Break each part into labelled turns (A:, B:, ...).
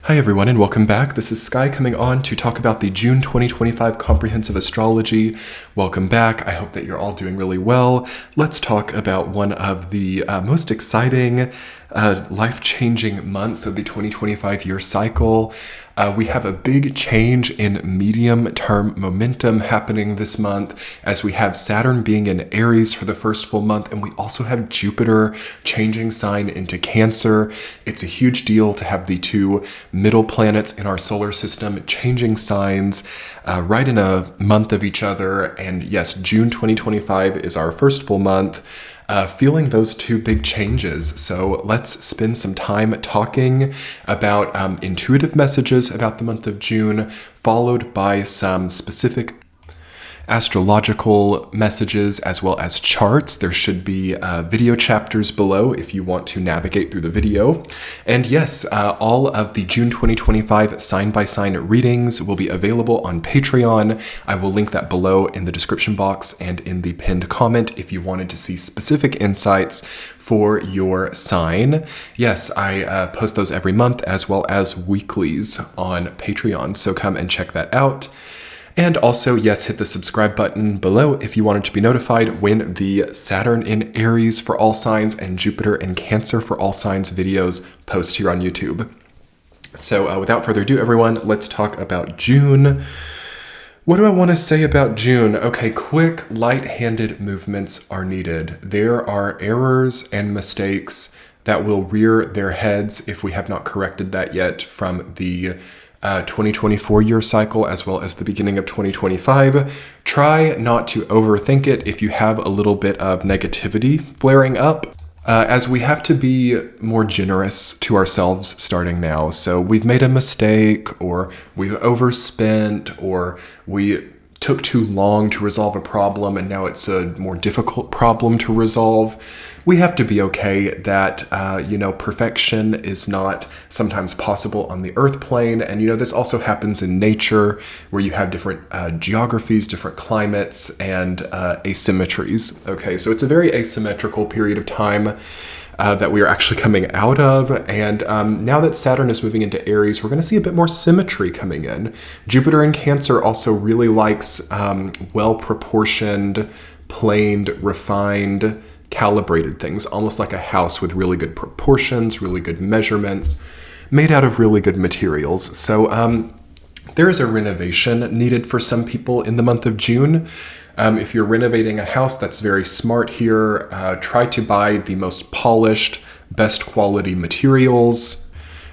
A: Hi everyone and welcome back. This is Sky coming on to talk about the June 2025 Comprehensive Astrology. Welcome back. I hope that you're all doing really well. Let's talk about one of the most exciting, life-changing months of the 2025 year cycle. We have a big change in medium-term momentum happening this month as we have Saturn being in Aries for the first full month, and we also have Jupiter changing sign into Cancer. It's a huge deal to have the two middle planets in our solar system changing signs right in a month of each other. And yes, June 2025 is our first full month. Feeling those two big changes. So let's spend some time talking about intuitive messages about the month of June, followed by some specific astrological messages as well as charts. There should be video chapters below if you want to navigate through the video. And yes, all of the June 2025 sign-by-sign readings will be available on Patreon. I will link that below in the description box and in the pinned comment if you wanted to see specific insights for your sign. Yes, I post those every month as well as weeklies on Patreon, so come and check that out. And also, yes, hit the subscribe button below if you wanted to be notified when the Saturn in Aries for all signs and Jupiter in Cancer for all signs videos post here on YouTube. So without further ado, everyone, let's talk about June. What do I want to say about June? Okay, quick, light-handed movements are needed. There are errors and mistakes that will rear their heads if we have not corrected that yet from the 2024 year cycle as well as the beginning of 2025. Try not to overthink it if you have a little bit of negativity flaring up, as we have to be more generous to ourselves starting now. So we've made a mistake, or we overspent, or we took too long to resolve a problem and now it's a more difficult problem to resolve. We have to be okay that, perfection is not sometimes possible on the earth plane. And, this also happens in nature where you have different geographies, different climates, and asymmetries. Okay, so it's a very asymmetrical period of time that we are actually coming out of. And now that Saturn is moving into Aries, we're going to see a bit more symmetry coming in. Jupiter in Cancer also really likes well-proportioned, planed, refined, calibrated things, almost like a house with really good proportions, really good measurements, made out of really good materials. So there is a renovation needed for some people in the month of June. If you're renovating a house, that's very smart here. Try to buy the most polished, best quality materials.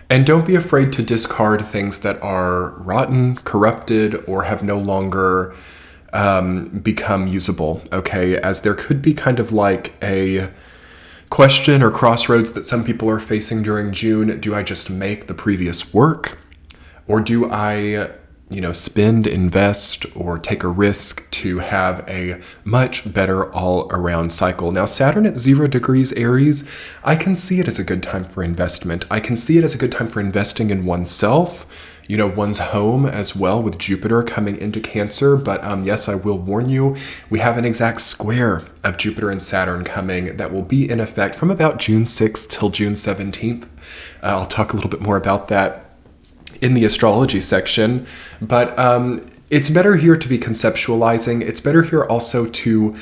A: And don't be afraid to discard things that are rotten, corrupted, or have no longer become usable, okay? As there could be kind of like a question or crossroads that some people are facing during June. Do I just make the previous work? Or do I spend, invest, or take a risk to have a much better all-around cycle? Now, Saturn at 0 degrees Aries, I can see it as a good time for investment. I can see it as a good time for investing in oneself, one's home as well, with Jupiter coming into Cancer. But yes, I will warn you, we have an exact square of Jupiter and Saturn coming that will be in effect from about June 6th till June 17th. I'll talk a little bit more about that in the astrology section, but it's better here to be conceptualizing. It's better here also to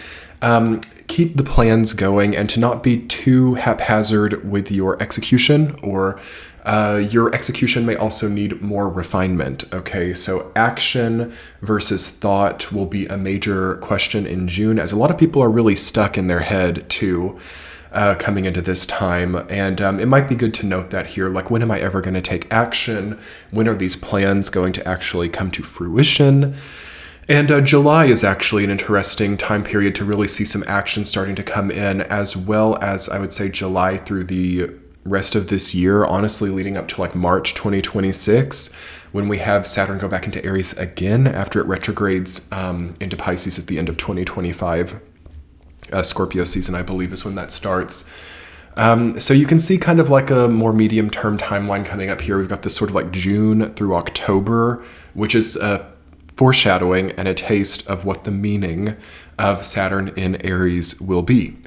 A: keep the plans going and to not be too haphazard with your execution, or your execution may also need more refinement. Okay, so action versus thought will be a major question in June, as a lot of people are really stuck in their head too. Coming into this time. And it might be good to note that here, like, when am I ever going to take action? When are these plans going to actually come to fruition? And July is actually an interesting time period to really see some action starting to come in, as well as, I would say, July through the rest of this year, honestly leading up to like March 2026, when we have Saturn go back into Aries again after it retrogrades into Pisces at the end of 2025. Scorpio season, I believe, is when that starts. So you can see kind of like a more medium-term timeline coming up here. We've got this sort of like June through October, which is foreshadowing and a taste of what the meaning of Saturn in Aries will be.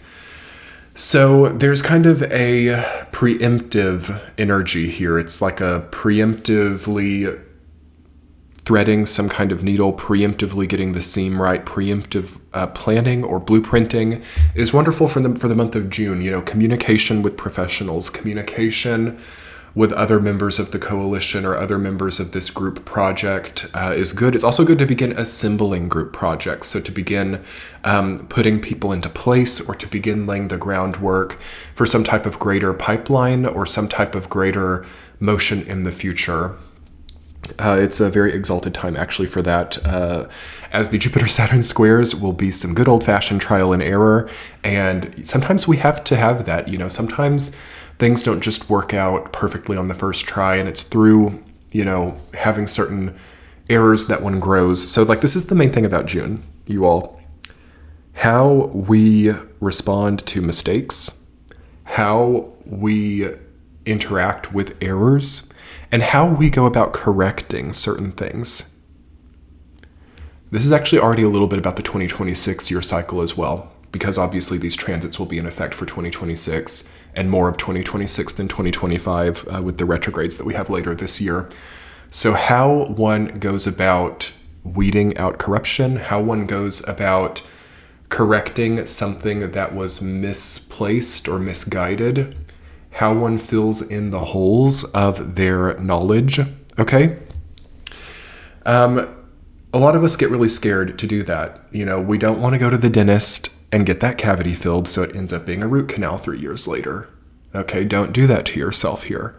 A: So there's kind of a preemptive energy here. It's like a preemptively threading some kind of needle, preemptively getting the seam right. Preemptive planning or blueprinting is wonderful for the month of June. You know, communication with professionals, communication with other members of the coalition or other members of this group project is good. It's also good to begin assembling group projects. So to begin putting people into place, or to begin laying the groundwork for some type of greater pipeline or some type of greater motion in the future. It's a very exalted time actually for that, as the Jupiter-Saturn squares will be some good old-fashioned trial and error, and sometimes we have to have that. You know, sometimes things don't just work out perfectly on the first try, and it's through, you know, having certain errors that one grows. So like, this is the main thing about June, you all. How we respond to mistakes, how we interact with errors, and how we go about correcting certain things. This is actually already a little bit about the 2026 year cycle as well, because obviously these transits will be in effect for 2026 and more of 2026 than 2025 with the retrogrades that we have later this year. So how one goes about weeding out corruption, how one goes about correcting something that was misplaced or misguided, how one fills in the holes of their knowledge, okay? A lot of us get really scared to do that. You know, we don't want to go to the dentist and get that cavity filled so it ends up being a root canal 3 years later. Okay, don't do that to yourself here.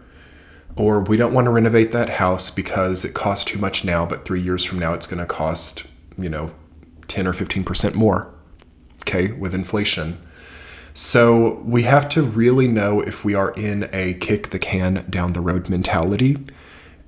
A: Or we don't want to renovate that house because it costs too much now, but 3 years from now it's going to cost, you know, 10 or 15% more, okay, with inflation. So we have to really know if we are in a kick the can down the road mentality.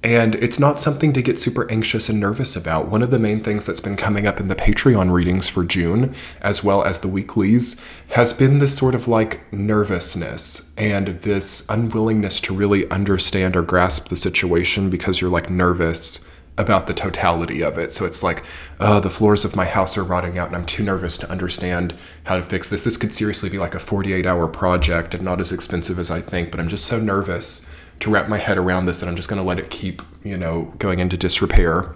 A: And it's not something to get super anxious and nervous about. One of the main things that's been coming up in the Patreon readings for June, as well as the weeklies, has been this sort of like nervousness and this unwillingness to really understand or grasp the situation because you're like nervous about the totality of it. So it's like, the floors of my house are rotting out and I'm too nervous to understand how to fix this. This could seriously be like a 48-hour project and not as expensive as I think, but I'm just so nervous to wrap my head around this that I'm just going to let it keep, you know, going into disrepair.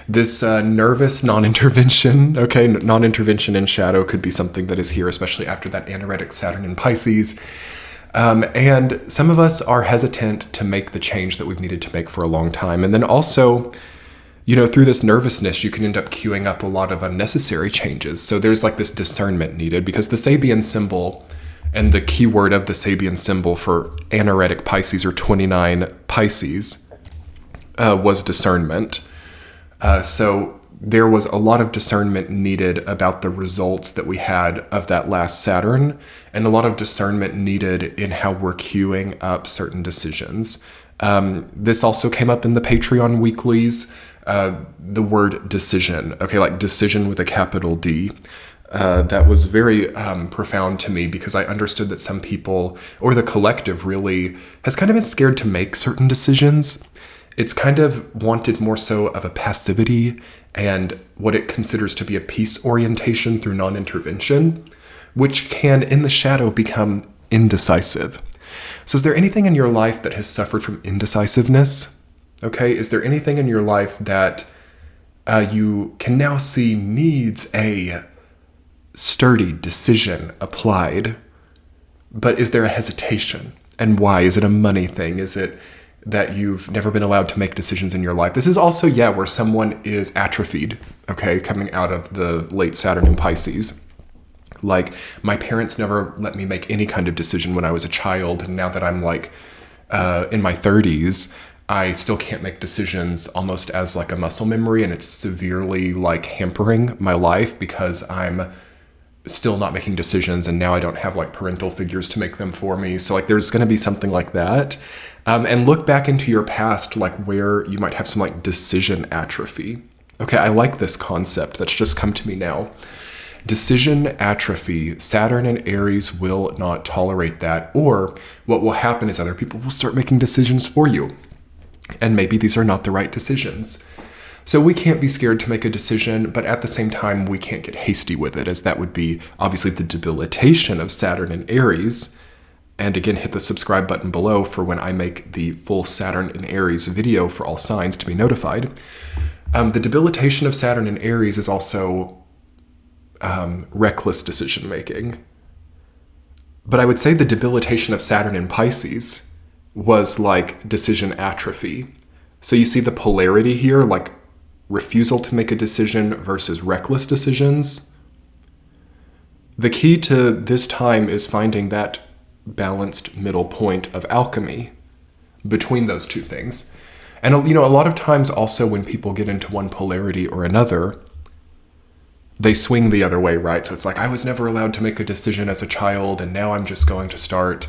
A: This nervous non-intervention, okay, non-intervention in shadow could be something that is here, especially after that anaretic Saturn in Pisces. And some of us are hesitant to make the change that we've needed to make for a long time. And then also, you know, through this nervousness, you can end up queuing up a lot of unnecessary changes. So there's like this discernment needed, because the Sabian symbol and the keyword of the Sabian symbol for anaretic Pisces or 29 Pisces was discernment. So there was a lot of discernment needed about the results that we had of that last Saturn, and a lot of discernment needed in how we're queuing up certain decisions. This also came up in the Patreon weeklies, the word decision, okay, like decision with a capital D. That was very profound to me, because I understood that some people, or the collective really, has kind of been scared to make certain decisions. It's kind of wanted more so of a passivity and what it considers to be a peace orientation through non-intervention, which can, in the shadow, become indecisive. So is there anything in your life that has suffered from indecisiveness? Okay, is there anything in your life that you can now see needs a sturdy decision applied, but is there a hesitation? And why? Is it a money thing? Is it that you've never been allowed to make decisions in your life? This is also, where someone is atrophied, okay, coming out of the late Saturn in Pisces. Like, my parents never let me make any kind of decision when I was a child, and now that I'm like in my 30s, I still can't make decisions almost as like a muscle memory, and it's severely like hampering my life because I'm still not making decisions, and now I don't have like parental figures to make them for me. So like there's going to be something like that. And look back into your past, like where you might have some like decision atrophy. Okay, I like this concept that's just come to me now. Decision atrophy. Saturn and Aries will not tolerate that. Or what will happen is other people will start making decisions for you. And maybe these are not the right decisions. So we can't be scared to make a decision, but at the same time, we can't get hasty with it, as that would be obviously the debilitation of Saturn in Aries. And again, hit the subscribe button below for when I make the full Saturn in Aries video for all signs to be notified. The debilitation of Saturn in Aries is also reckless decision making. But I would say the debilitation of Saturn in Pisces was like decision atrophy. So you see the polarity here, like refusal to make a decision versus reckless decisions. The key to this time is finding that balanced middle point of alchemy between those two things. And a lot of times also when people get into one polarity or another, they swing the other way, right? So it's like, I was never allowed to make a decision as a child, and now I'm just going to start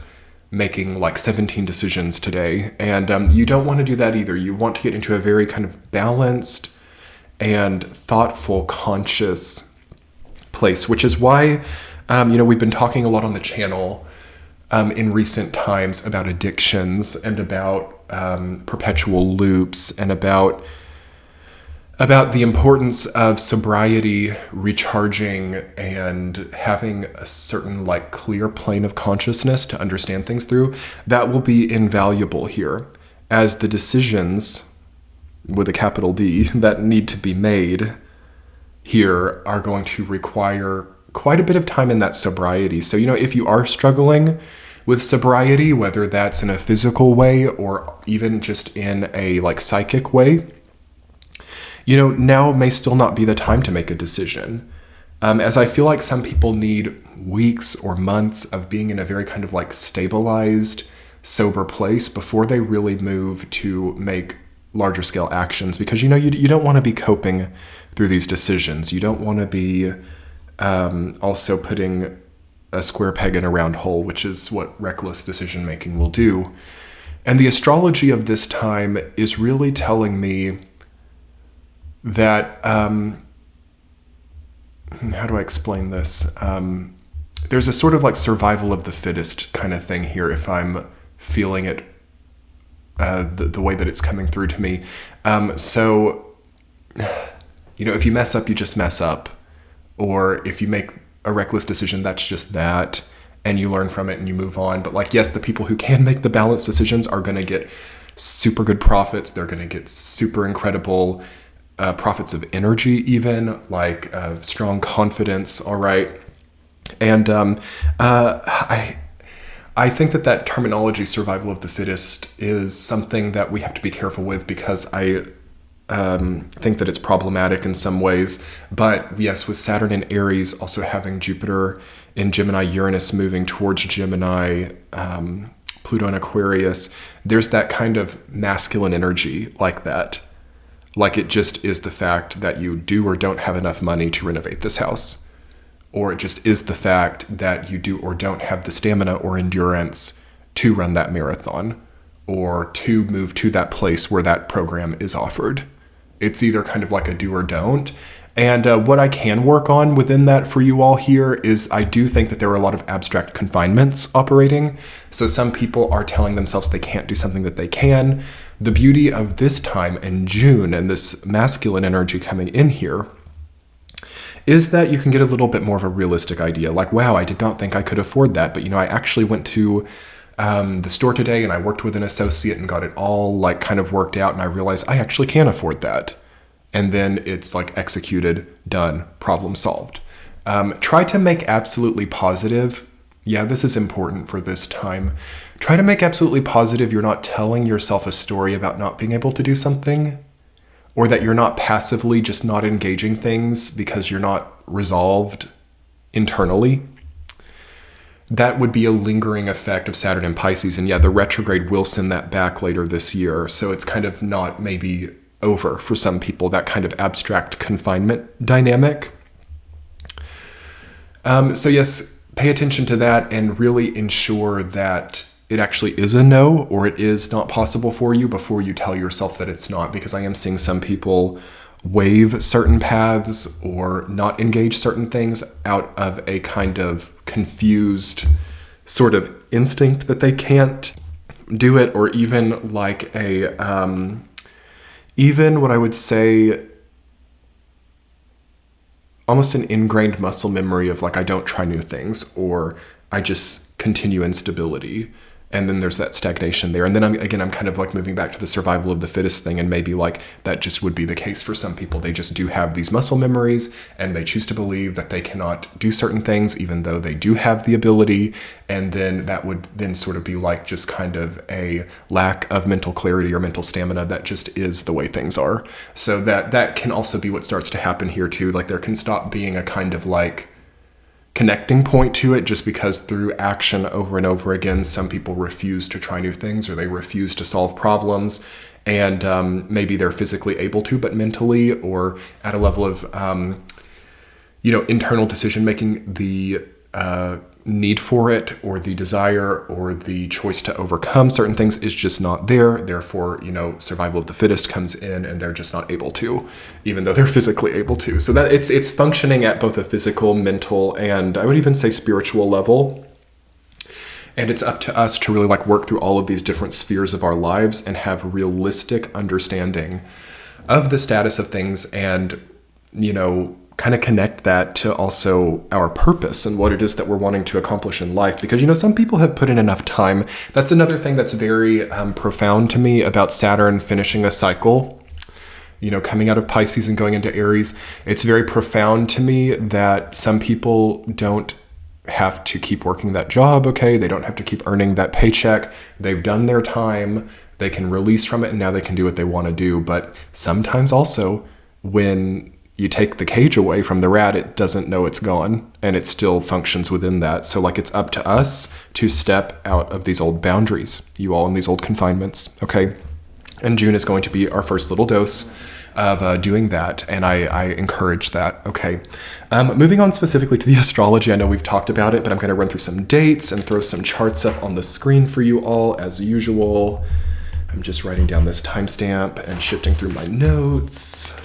A: making like 17 decisions today. And you don't want to do that either. You want to get into a very kind of balanced and thoughtful, conscious place, which is why, we've been talking a lot on the channel in recent times about addictions and about perpetual loops and about the importance of sobriety, recharging, and having a certain like clear plane of consciousness to understand things through. That will be invaluable here, as the decisions with a capital D that need to be made here are going to require quite a bit of time in that sobriety. So, if you are struggling with sobriety, whether that's in a physical way or even just in a like psychic way, now may still not be the time to make a decision. As I feel like some people need weeks or months of being in a very kind of like stabilized, sober place before they really move to make larger scale actions, because you don't want to be coping through these decisions. You don't want to be also putting a square peg in a round hole, which is what reckless decision making will do. And the astrology of this time is really telling me that how do I explain this? There's a sort of like survival of the fittest kind of thing here, if I'm feeling it the way that it's coming through to me. So, if you mess up, you just mess up. Or if you make a reckless decision, that's just that. And you learn from it and you move on. But like, yes, the people who can make the balanced decisions are going to get super good profits. They're going to get super incredible profits of energy, even like strong confidence. All right. And I think that terminology, survival of the fittest, is something that we have to be careful with, because I think that it's problematic in some ways. But yes, with Saturn in Aries, also having Jupiter in Gemini, Uranus moving towards Gemini, Pluto in Aquarius, there's that kind of masculine energy like that. Like it just is the fact that you do or don't have enough money to renovate this house. Or it just is the fact that you do or don't have the stamina or endurance to run that marathon or to move to that place where that program is offered. It's either kind of like a do or don't. And what I can work on within that for you all here is I do think that there are a lot of abstract confinements operating. So some people are telling themselves they can't do something that they can. The beauty of this time in June and this masculine energy coming in here is that you can get a little bit more of a realistic idea. Like, wow, I did not think I could afford that. But, I actually went to the store today and I worked with an associate and got it all like kind of worked out. And I realized I actually can afford that. And then it's like executed, done, problem solved. Try to make absolutely positive. Yeah, this is important for this time. Try to make absolutely positive you're not telling yourself a story about not being able to do something, or that you're not passively just not engaging things because you're not resolved internally. That would be a lingering effect of Saturn in Pisces. And yeah, the retrograde will send that back later this year. So it's kind of not maybe over for some people, that kind of abstract confinement dynamic. So yes, pay attention to that and really ensure that it actually is a no, or it is not possible for you before you tell yourself that it's not, because I am seeing some people waive certain paths or not engage certain things out of a kind of confused sort of instinct that they can't do it, or even like a even what I would say almost an ingrained muscle memory of like, I don't try new things, or I just continue in stability. And then there's that stagnation there. And then I'm kind of like moving back to the survival of the fittest thing. And maybe like that just would be the case for some people. They just do have these muscle memories and they choose to believe that they cannot do certain things, even though they do have the ability. And then that would then sort of be like just kind of a lack of mental clarity or mental stamina that just is the way things are. So that can also be what starts to happen here too. Like there can stop being a kind of like connecting point to it, just because through action over and over again, some people refuse to try new things or they refuse to solve problems. And maybe they're physically able to, but mentally or at a level of, internal decision making, the need for it or the desire or the choice to overcome certain things is just not there. Therefore, survival of the fittest comes in and they're just not able to, even though they're physically able to. So that it's functioning at both a physical, mental, and I would even say spiritual level. And it's up to us to really like work through all of these different spheres of our lives and have realistic understanding of the status of things and, kind of connect that to also our purpose and what it is that we're wanting to accomplish in life. Because, some people have put in enough time. That's another thing that's very profound to me about Saturn finishing a cycle, coming out of Pisces and going into Aries. It's very profound to me that some people don't have to keep working that job, okay? They don't have to keep earning that paycheck. They've done their time. They can release from it and now they can do what they want to do. But sometimes also when you take the cage away from the rat, it doesn't know it's gone and it still functions within that. So like it's up to us to step out of these old boundaries, you all in these old confinements, okay? And June is going to be our first little dose of doing that. And I encourage that, okay? Moving on specifically to the astrology, I know we've talked about it, but I'm gonna run through some dates and throw some charts up on the screen for you all as usual. I'm just writing down this timestamp and shifting through my notes.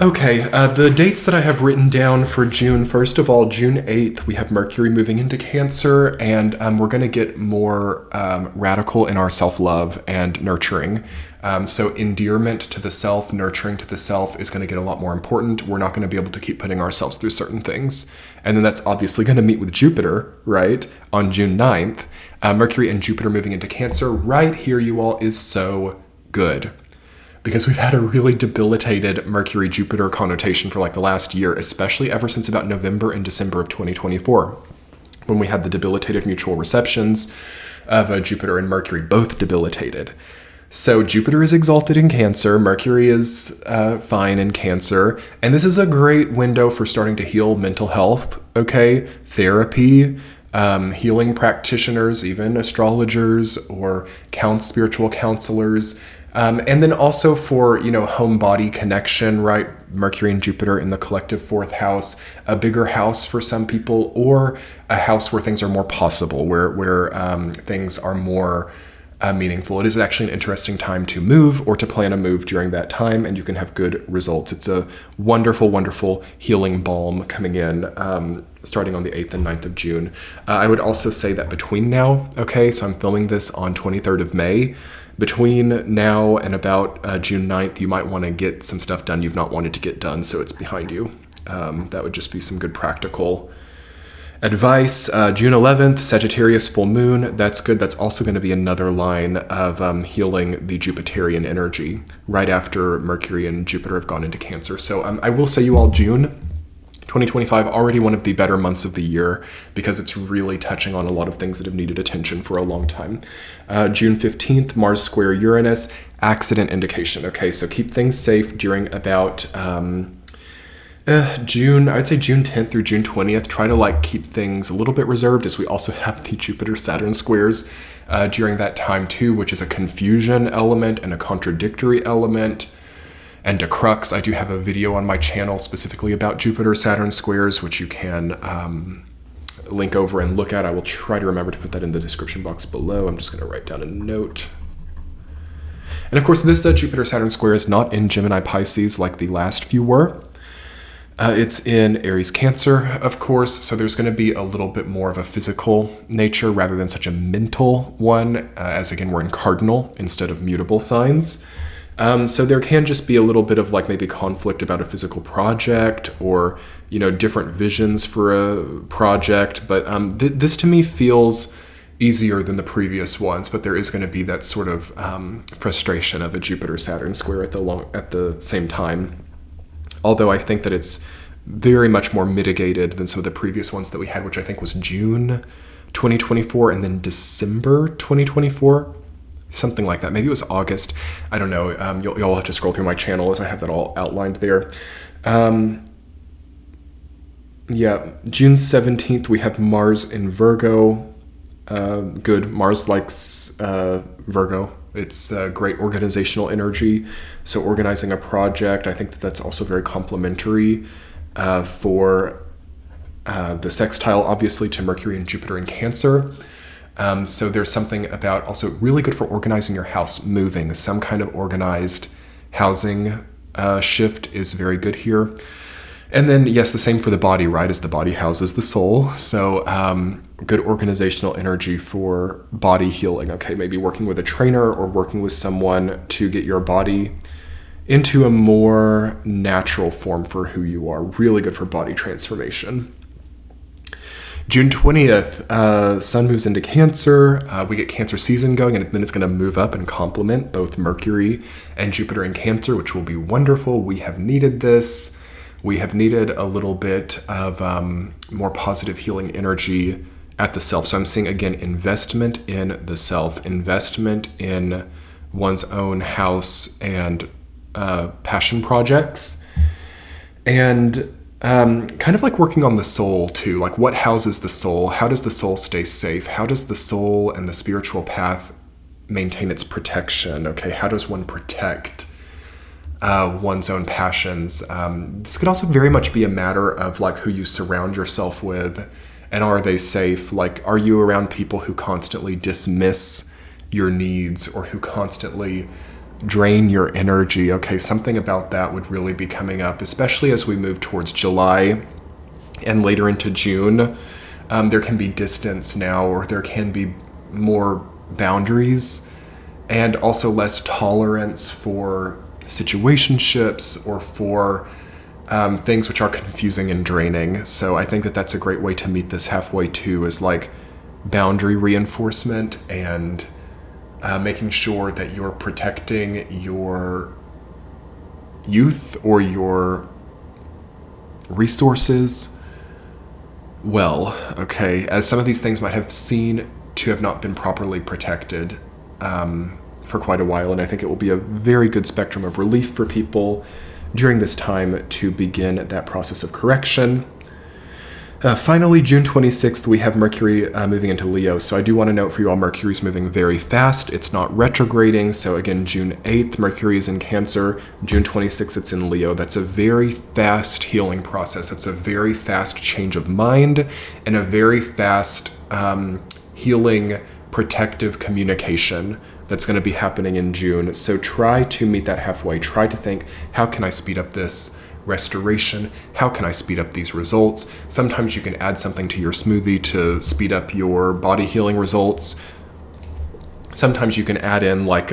A: Okay, the dates that I have written down for June, first of all, June 8th, we have Mercury moving into Cancer, and we're going to get more radical in our self-love and nurturing. So endearment to the self, nurturing to the self is going to get a lot more important. We're not going to be able to keep putting ourselves through certain things. And then that's obviously going to meet with Jupiter, right, on June 9th. Mercury and Jupiter moving into Cancer right here, you all, is so good. Because we've had a really debilitated Mercury-Jupiter connotation for like the last year, especially ever since about November and December of 2024, when we had the debilitated mutual receptions of Jupiter and Mercury, both debilitated. So Jupiter is exalted in Cancer, Mercury is fine in Cancer, and this is a great window for starting to heal mental health, okay? Therapy, healing practitioners, even astrologers or spiritual counselors. And then also for, home body connection, right? Mercury and Jupiter in the collective fourth house, a bigger house for some people, or a house where things are more possible, where things are more meaningful. It is actually an interesting time to move or to plan a move during that time, and you can have good results. It's a wonderful, wonderful healing balm coming in, starting on the 8th and 9th of June. I would also say that between now, okay, so I'm filming this on 23rd of May, between now and about June 9th, you might want to get some stuff done you've not wanted to get done, so it's behind you. That would just be some good practical advice. June 11th, Sagittarius full moon. That's good. That's also going to be another line of healing the Jupiterian energy right after Mercury and Jupiter have gone into Cancer. So I will say you all, June 2025, already one of the better months of the year because it's really touching on a lot of things that have needed attention for a long time. June 15th, Mars square Uranus, accident indication. Okay, so keep things safe during about June, I would say June 10th through June 20th. Try to keep things a little bit reserved, as we also have the Jupiter-Saturn squares during that time too, which is a confusion element and a contradictory element. And a crux. I do have a video on my channel specifically about Jupiter-Saturn squares, which you can link over and look at. I will try to remember to put that in the description box below. I'm just going to write down a note. And of course, this Jupiter-Saturn square is not in Gemini Pisces like the last few were. It's in Aries Cancer, of course, so there's going to be a little bit more of a physical nature rather than such a mental one, as again, we're in cardinal instead of mutable signs. So there can just be a little bit of like maybe conflict about a physical project or, different visions for a project. But this to me feels easier than the previous ones, but there is going to be that sort of frustration of a Jupiter-Saturn square at the same time. Although I think that it's very much more mitigated than some of the previous ones that we had, which I think was June 2024 and then December 2024. Something like that. Maybe it was August. I don't know. You'll have to scroll through my channel as I have that all outlined there. June 17th, we have Mars in Virgo. Good. Mars likes Virgo. It's great organizational energy. So organizing a project, I think that's also very complementary for the sextile, obviously, to Mercury and Jupiter in Cancer. So there's something about also really good for organizing your house, moving. Some kind of organized housing shift is very good here. And then, yes, the same for the body, right? As the body houses the soul. So good organizational energy for body healing. Okay, maybe working with a trainer or working with someone to get your body into a more natural form for who you are. Really good for body transformation. June 20th, Sun moves into Cancer. We get Cancer season going, and then it's going to move up and complement both Mercury and Jupiter in Cancer, which will be wonderful. We have needed this. We have needed a little bit of more positive healing energy at the self. So I'm seeing, again, investment in the self, investment in one's own house and passion projects. And kind of like working on the soul too, like what houses the soul? How does the soul stay safe? How does the soul and the spiritual path maintain its protection? Okay, how does one protect one's own passions? This could also very much be a matter of like who you surround yourself with, and are they safe? Like, are you around people who constantly dismiss your needs or who constantly drain your energy? Okay, something about that would really be coming up, especially as we move towards July and later into June. There can be distance now, or there can be more boundaries and also less tolerance for situationships or for things which are confusing and draining. So I think that that's a great way to meet this halfway too, is like boundary reinforcement and making sure that you're protecting your youth or your resources well, okay, as some of these things might have seen to have not been properly protected for quite a while, and I think it will be a very good spectrum of relief for people during this time to begin that process of correction. Finally, June 26th, we have Mercury moving into Leo. So I do want to note for you all, Mercury's moving very fast. It's not retrograding. So again, June 8th, Mercury is in Cancer. June 26th, it's in Leo. That's a very fast healing process. That's a very fast change of mind and a very fast healing, protective communication that's going to be happening in June. So try to meet that halfway. Try to think, how can I speed up this restoration? How can I speed up these results? Sometimes you can add something to your smoothie to speed up your body healing results. Sometimes you can add in like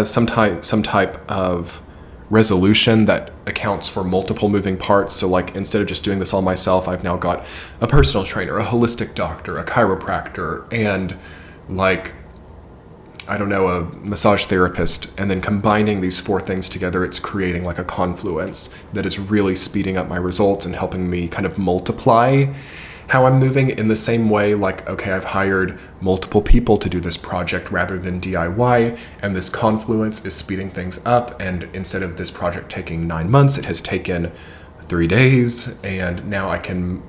A: some type of resolution that accounts for multiple moving parts. So like, instead of just doing this all myself, I've now got a personal trainer, a holistic doctor, a chiropractor, and like, I don't know, a massage therapist, and then combining these four things together, it's creating like a confluence that is really speeding up my results and helping me kind of multiply how I'm moving. In the same way, like, okay, I've hired multiple people to do this project rather than DIY, and this confluence is speeding things up, and instead of this project taking 9 months, it has taken 3 days, and now I can,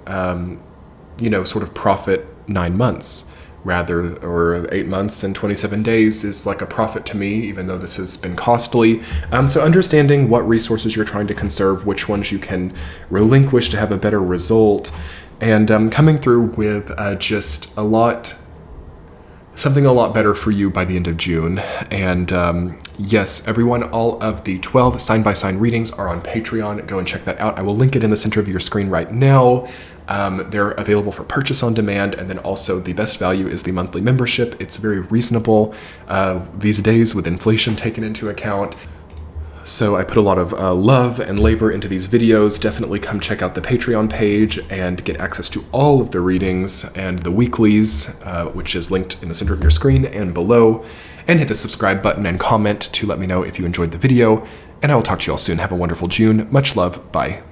A: sort of profit 9 months. Or 8 months and 27 days is like a profit to me, even though this has been costly. So understanding what resources you're trying to conserve, which ones you can relinquish to have a better result, and coming through with just something a lot better for you by the end of June. And Yes, everyone, all of the 12 sign-by-sign readings are on Patreon. Go and check that out. I will link it in the center of your screen right now. They're available for purchase on demand, and then also the best value is the monthly membership. It's very reasonable these days with inflation taken into account. So I put a lot of love and labor into these videos. Definitely come check out the Patreon page and get access to all of the readings and the weeklies, which is linked in the center of your screen and below. And hit the subscribe button and comment to let me know if you enjoyed the video. And I will talk to you all soon. Have a wonderful June. Much love. Bye.